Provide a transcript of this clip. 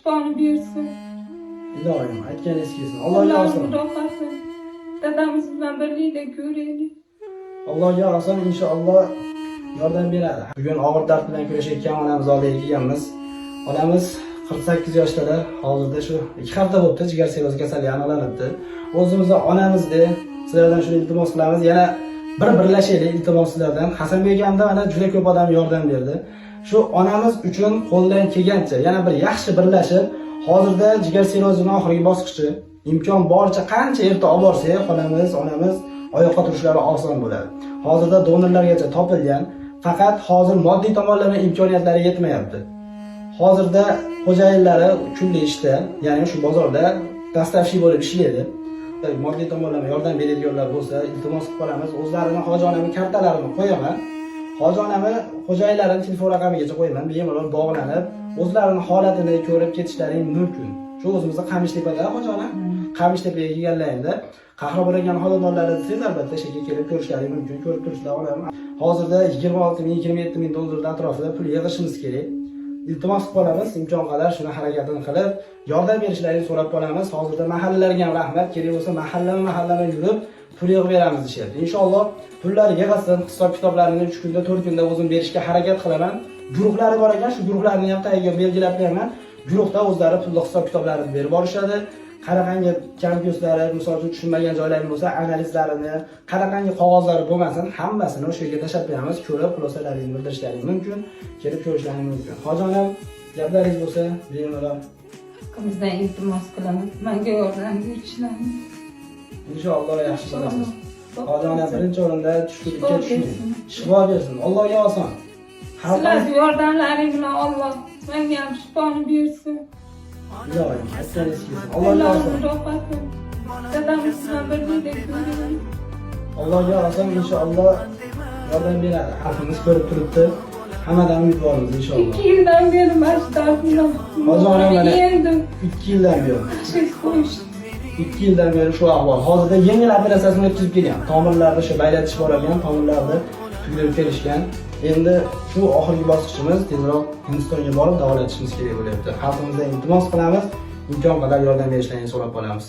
şifoni bersin. Iloyim, aytganingiz kelsin. Allohga olsin. Dadamiz bilan birlikda ko'raylik. Allohga olsin, inshaalloh yordam beradi. Bugun og'ir dard bilan kurashayotgan onamiz oldiga kelganmiz. Onamiz 48 yoshda, hozirda shu 2 hafta bo'libdi, jigar sirrozi kasalligi aniqlanibdi. O'zimizni onamizni sizlardan shuni iltimos qilamiz. Yana birlashaylik iltimos sizlardan. Hasanbek akamda mana juda ko'p odam yordam berdi. Shu onamiz uchun qo'ldan kelgancha yana bir yaxshi birlashib, hozirda jigar sirrozining oxirgi bosqichi, imkon boricha qancha erta olib borsak, onamiz oyoqqa turishlari oson bo'ladi. Hozirda donorlargacha topilgan, faqat hozir moddiy tomonlama imkoniyatlari yetmayapti. Hozirda xo'jayinlari kunli ishda, ya'ni shu bozorda dastavshik bo'lib ishlaydi. Moddiy tomonlama yordam beradiganlar bo'lsa, iltimos qilib qolamiz. O'zlarining hojijonami kartalarini qo'yaman. Hojijonami xo'jayinlarining telefon raqamigacha qo'yaman. Bemalol bog'lanib, o'zlarining holatini ko'rib ketishlari mumkin. Shu o'zimizda Qamishtepada hojijonam, Qamishtepaga kelganlaringda Qahramon akaning xonadonlarida siz albatta shaklga kelib ko'rishlari mumkin, ko'rib turishlar olaman. Hozirda 26 ming, 27 ming dollar atrofida pul yig'ishimiz kerak. Iltimos qilib qolamiz, imkon qadar shuni harakatini qilib, yordam berishlarini so'rab qolamiz. Hozirda mahallalarga ham rahmat, kerak bo'lsa mahallama yurib, pul yig'ib beramiz deyapti. Inshaalloh pullar yig'ilsin, hisob kitoblarini 3 kunda, 4 kunda o'zim berishga harakat qilaman. Guruhlari bor ekan, shu guruhlarni ham tagiga belgilab beraman. Guruhda o'zlari pulli hisob kitoblarini berib borishadi. Qanaqangi kamko'slari, misol uchun tushunmagan joylari bo'lsa, analizlarini, qanaqangi qog'ozlari bo'lmasin, hammasini o'sha yerga tashlab beramiz. Ko'rib, xulosalaringizni bildirishlaringiz mumkin, kelib ko'rishlaringiz mumkin. Hojijonam, gaplaringiz bo'lsa, bemalol. Haqqimizdan iltimos qilamiz. Menga yordam berishlarini. Inshaalloh yaxshi bo'lasiz. Hojijonam birinchi o'rinda tushkunlikka tushmang. Shifo bersin. Allohga oson. Sizlarning yordamlaringiz bilan Alloh menga ham shifoni bersin. Iloyim, aytganingiz kelsin. Allohga oson. Dadamiz bilan birlikda ko'raylik. Allohga oson, inshaalloh yordam beradi. Xalqimiz ko'rib turibdi. Hammadan umidvormiz inshaalloh. 2 yildan beri mana shu dardimdan. Hojijonam mana endi 2 yildan beri. tashxis qo'yishdi. 2 yildan beri shu ahvol. Hozirda yengil operatsiyasini o'tkazib kelgan. Tomirlarda shu baylatish bor ekan, tomirlarda tugilib kelishgan. Endi shu oxirgi bosqichimiz, tezroq Hindistonga borib davolatishimiz kerak bo'lyapti. Xalqimizdan iltimos qilamiz, imkon qadar yordam berishlarini so'rab qolamiz.